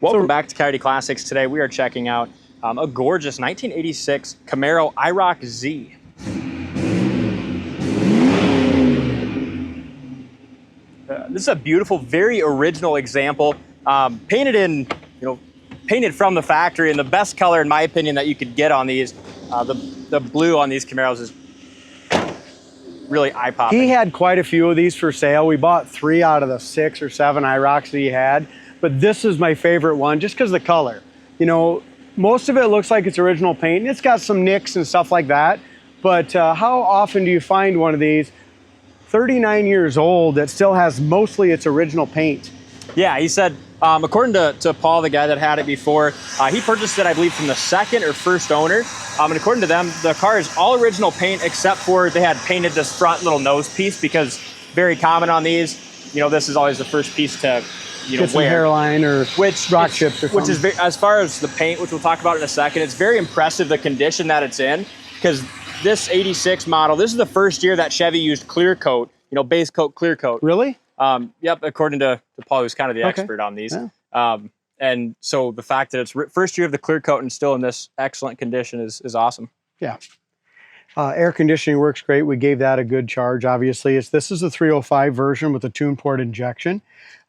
Welcome back to Coyote Classics. Today we are checking out a gorgeous 1986 Camaro Iroc Z. This is a beautiful, very original example, painted from the factory in the best color, in my opinion, that you could get on these. The blue on these Camaros is really eye-popping. He had quite a few of these for sale. We bought 3 out of the 6 or 7 IROCs that he had, but this is my favorite one just because of the color. You know, most of it looks like it's original paint, and it's got some nicks and stuff like that, but how often do you find one of these 39 years old that still has mostly its original paint? Yeah, he said, according to Paul, the guy that had it before, he purchased it, I believe, from the second or first owner. And according to them, the car is all original paint except for they had painted this front little nose piece, because very common on these, you know, this is always the first piece to, you know, get some hairline or rock chips or something. Which is, as far as the paint, which we'll talk about in a second, it's very impressive the condition that it's in, because this 86 model, this is the first year that Chevy used clear coat, you know, base coat, clear coat. Really? Yep, according to Paul, who's kind of the expert on these. Yeah. And so the fact that it's first year of the clear coat and still in this excellent condition is awesome. Yeah. Air conditioning works great. We gave that a good charge, obviously. This is the 305 version with the tune port injection.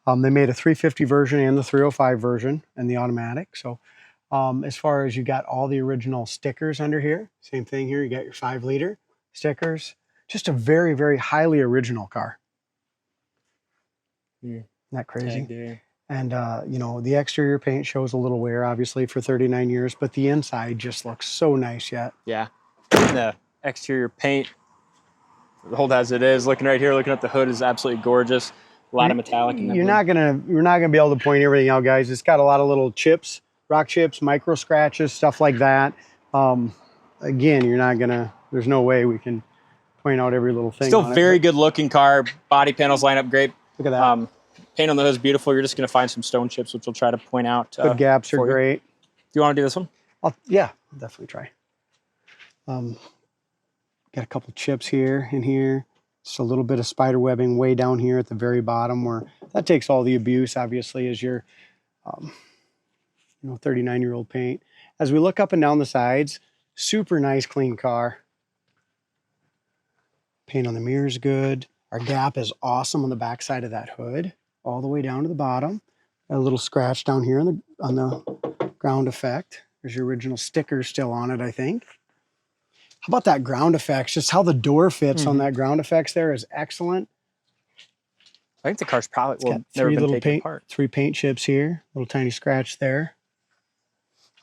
They made a 350 version and the 305 version and the automatic. So as far as you got all the original stickers under here, same thing here. You got your 5-liter stickers. Just a very, very highly original car. Isn't that crazy? And, you know, the exterior paint shows a little wear, obviously, for 39 years, but the inside just looks so nice yet. Yeah. And the exterior paint, hold as it is, looking right here, looking at the hood, is absolutely gorgeous. A lot of metallic in that. You're not gonna be able to point everything out, guys. It's got a lot of little chips, rock chips, micro scratches, stuff like that. Again, there's no way we can point out every little thing. Still very good looking car. Body panels line up great. Look at that. Paint on the hood is beautiful. You're just going to find some stone chips, which we'll try to point out. The gaps are great. Do you want to do this one? Yeah, I'll definitely try. Got a couple chips here and here. Just a little bit of spider webbing way down here at the very bottom, where that takes all the abuse, obviously, as your 39-year-old paint. As we look up and down the sides, super nice, clean car. Paint on the mirror is good. Our gap is awesome on the back side of that hood, all the way down to the bottom. A little scratch down here on the ground effect. There's your original sticker still on it, I think. How about that ground effects? Just how the door fits on that ground effects there is excellent. I think the car's probably never been taken apart. 3 paint chips here, little tiny scratch there.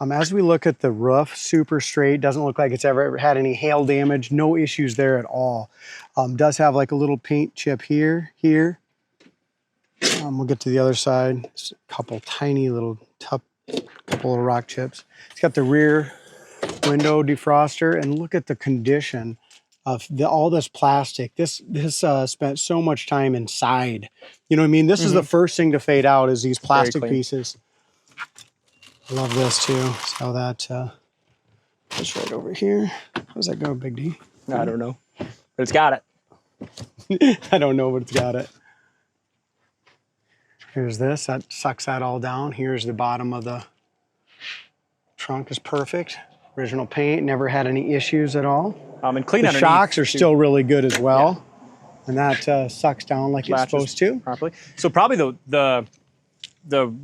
As we look at the roof, super straight, doesn't look like it's ever had any hail damage, no issues there at all. Does have like a little paint chip here. We'll get to the other side. Just a couple tiny little, couple of rock chips. It's got the rear window defroster, and look at the condition of all this plastic. This spent so much time inside. You know what I mean? This is the first thing to fade out, is these plastic pieces. I love this too. So that goes right over here. How's that go, Big D? I don't know, but it's got it. I don't know, but it's got it. Here's this. That sucks that all down. Here's the bottom of the trunk is perfect. Original paint, never had any issues at all. And clean the shocks are still really good as well. Yeah. And that sucks down like it's supposed to. Properly. So probably the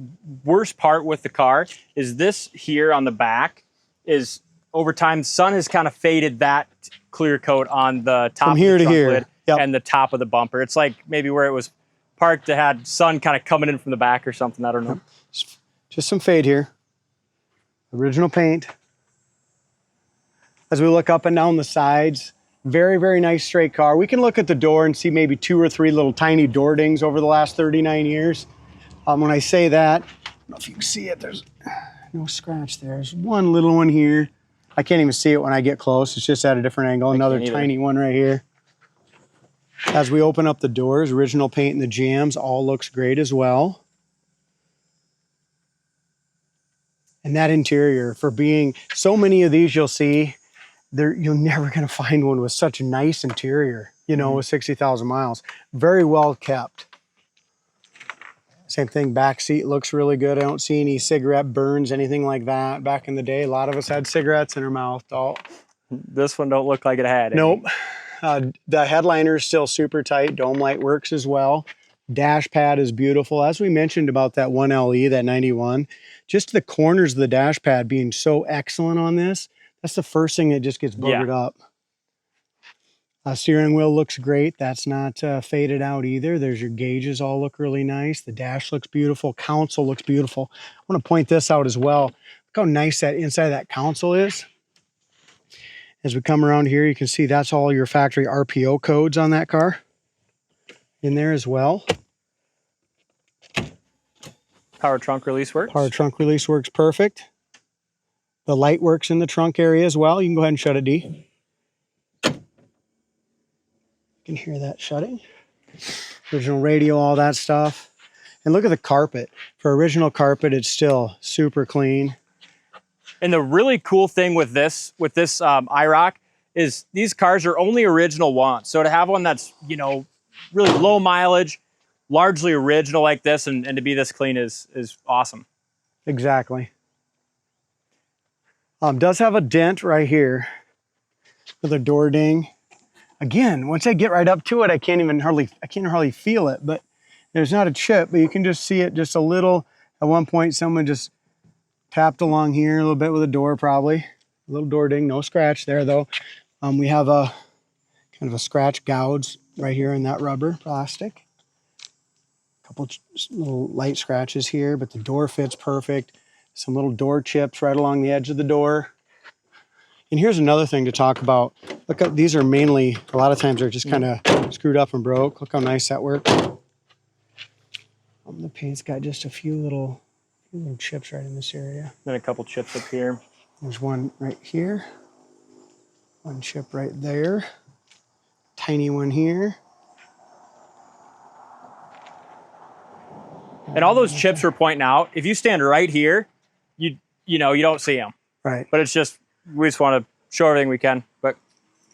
worst part with the car is this here on the back is, over time, the sun has kind of faded that clear coat on the top from here of the to here lid and the top of the bumper. It's like maybe where it was parked, it had sun kind of coming in from the back or something. I don't know. Just some fade here. Original paint. As we look up and down the sides, very, very nice straight car. We can look at the door and see maybe 2 or 3 little tiny door dings over the last 39 years. When I say that, I don't know if you can see it, there's no scratch there. There's one little one here. I can't even see it when I get close. It's just at a different angle. Another tiny one right here. As we open up the doors, original paint and the jams all looks great as well. And that interior, for being so many of these you'll see, you're never going to find one with such a nice interior, you know, with 60,000 miles. Very well kept. Same thing, back seat looks really good. I don't see any cigarette burns, anything like that. Back in the day, a lot of us had cigarettes in our mouth. This one don't look like it had any. Nope. The headliner is still super tight. Dome light works as well. Dash pad is beautiful. As we mentioned about that 1LE, that 91, just the corners of the dash pad being so excellent on this, that's the first thing that just gets boogered up. Steering wheel looks great. That's not faded out either. There's your gauges all look really nice. The dash looks beautiful. Console looks beautiful. I want to point this out as well. Look how nice that inside of that console is. As we come around here, you can see that's all your factory RPO codes on that car in there as well. Power trunk release works. Power trunk release works perfect. The light works in the trunk area as well. You can go ahead and shut it, D. You can hear that shutting. Original radio, all that stuff. And look at the carpet. For original carpet, it's still super clean. And the really cool thing with this IROC is these cars are only original ones. So to have one that's, you know, really low mileage, largely original like this, and to be this clean is awesome. Exactly. Does have a dent right here with a door ding. Again, once I get right up to it, I can't hardly feel it, but there's not a chip, but you can just see it just a little. At one point, someone just tapped along here a little bit with a door, probably. A little door ding, no scratch there though. We have a kind of a scratch gouge right here in that rubber plastic. A couple little light scratches here, but the door fits perfect. Some little door chips right along the edge of the door. And here's another thing to talk about. Look up, these are mainly, a lot of times they're just kind of screwed up and broke. Look how nice that works. The paint's got just a few little chips right in this area. Then a couple chips up here. There's one right here. One chip right there. Tiny one here. And all those chips we're pointing out, if you stand right here, you know, you don't see them. Right. But it's just, we just want to show everything we can, but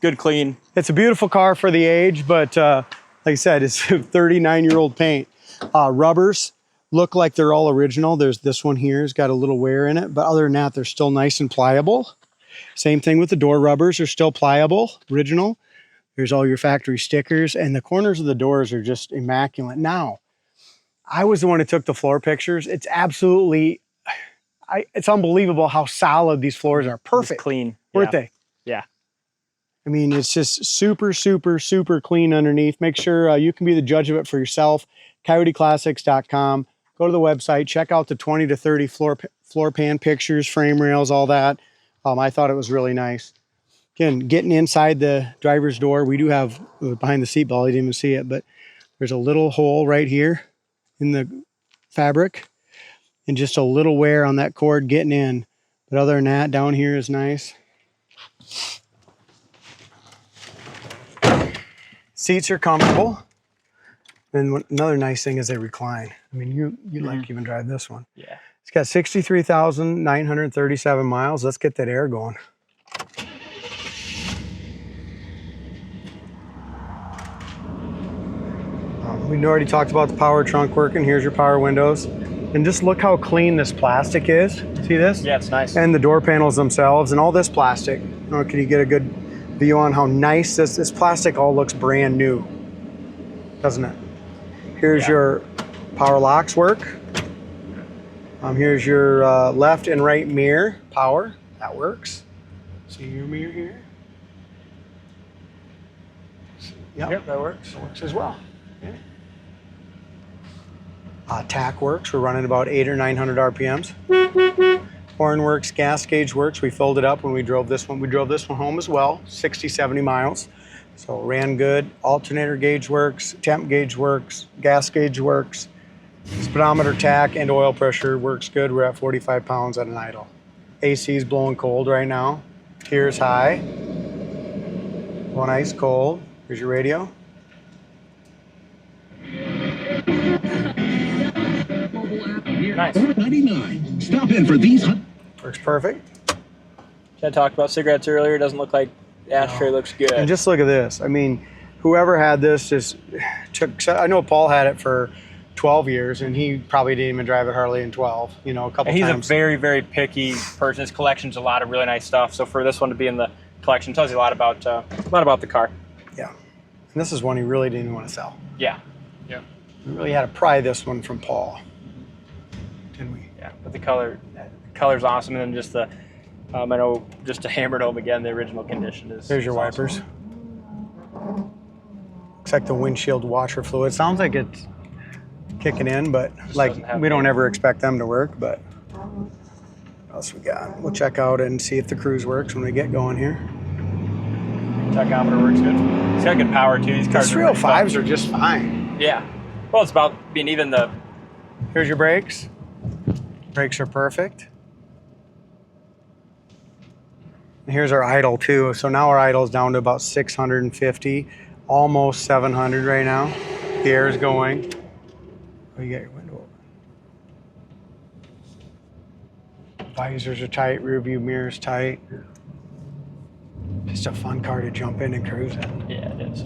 good, clean. It's a beautiful car for the age, but like I said, it's 39-year-old paint. Rubbers look like they're all original. There's this one here has got a little wear in it, but other than that, they're still nice and pliable. Same thing with the door rubbers, are still pliable, original. There's all your factory stickers, and the corners of the doors are just immaculate. Now, I was the one who took the floor pictures. It's absolutely, it's unbelievable how solid these floors are. Perfect. It's clean. Weren't they? Yeah. I mean, it's just super, super, super clean underneath. Make sure you can be the judge of it for yourself. CoyoteClassics.com. Go to the website. Check out the 20 to 30 floor pan pictures, frame rails, all that. I thought it was really nice. Again, getting inside the driver's door, we do have behind the seat belt. I didn't even see it, but there's a little hole right here in the fabric and just a little wear on that cord getting in. But other than that, down here is nice. Seats are comfortable. And another nice thing is they recline. I mean, you'd like to even drive this one. Yeah. It's got 63,937 miles. Let's get that air going. We already talked about the power trunk working. Here's your power windows. And just look how clean this plastic is. See this? Yeah, it's nice. And the door panels themselves and all this plastic. Oh, can you get a good view on how nice this plastic all looks brand new, doesn't it? Here's your power locks work. Here's your left and right mirror power. That works. See your mirror here? Yep, that works. That works as well. Okay. Tac works. We're running about 800 or 900 RPMs. Horn works, gas gauge works. We filled it up when we drove this one. We drove this one home as well, 60, 70 miles. So ran good. Alternator gauge works, temp gauge works, gas gauge works. Speedometer, tack, and oil pressure works good. We're at 45 pounds at an idle. AC is blowing cold right now. Here's high. One ice cold. Here's your radio. Nice. $99. Stop in for these. Works perfect. I talked about cigarettes earlier. It doesn't look like the ashtray looks good. And just look at this. I mean, whoever had this just took, I know Paul had it for 12 years, and he probably didn't even drive it hardly in 12, you know, a couple He's times. a very, very picky person. His collection's a lot of really nice stuff. So for this one to be in the collection tells you a lot about the car. Yeah. And this is one he really didn't want to sell. Yeah. Yeah. We really had to pry this one from Paul, didn't we? Yeah. But the color's awesome, and then just the I know just to hammer it home again, the original condition is. There's your wipers. Awesome. Looks like the windshield washer fluid. Sounds like it's kicking in, but like we don't ever expect them to work. But what else we got? We'll check out and see if the cruise works when we get going here. Tachometer works good. It's got good power too. These cars. The 305s are just fine. Yeah. Well, it's about being even the. Here's your brakes. Brakes are perfect. And here's our idle too. So now our idle is down to about 650, almost 700 right now. The air is going. Oh, you got your window open. Visors are tight, rear view mirrors tight. Just a fun car to jump in and cruise in. Yeah, it is.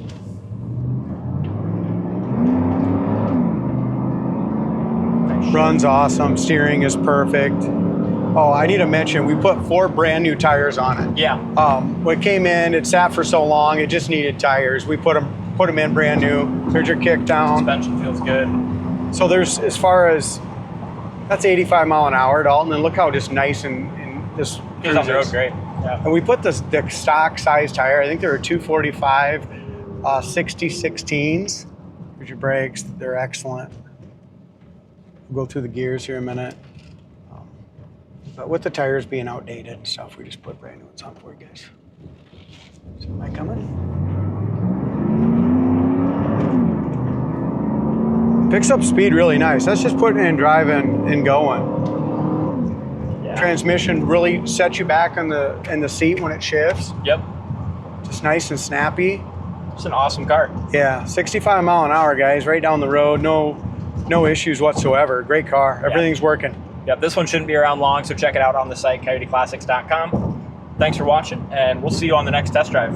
Runs awesome. Steering is perfect. Oh, I need to mention, we put 4 brand new tires on it. Yeah. When it came in, it sat for so long, it just needed tires. We put them in brand new. There's your kick down. Suspension feels good. So there's, as far as, that's 85 mile an hour, Dalton, and look how just nice and this Feels on the road great. Yeah. And we put the stock size tire, I think there were 245, 60 16s. Here's your brakes, they're excellent. We'll go through the gears here in a minute. But with the tires being outdated and stuff, we just put brand new ones on for you guys. So am I coming? Picks up speed really nice. That's just putting it in drive and going. Yeah. Transmission really sets you back in the seat when it shifts. Yep. Just nice and snappy. It's an awesome car. Yeah, 65 mile an hour, guys, right down the road. No issues whatsoever. Great car. Everything's working. Yep, this one shouldn't be around long, so check it out on the site, coyoteclassics.com. Thanks for watching, and we'll see you on the next test drive.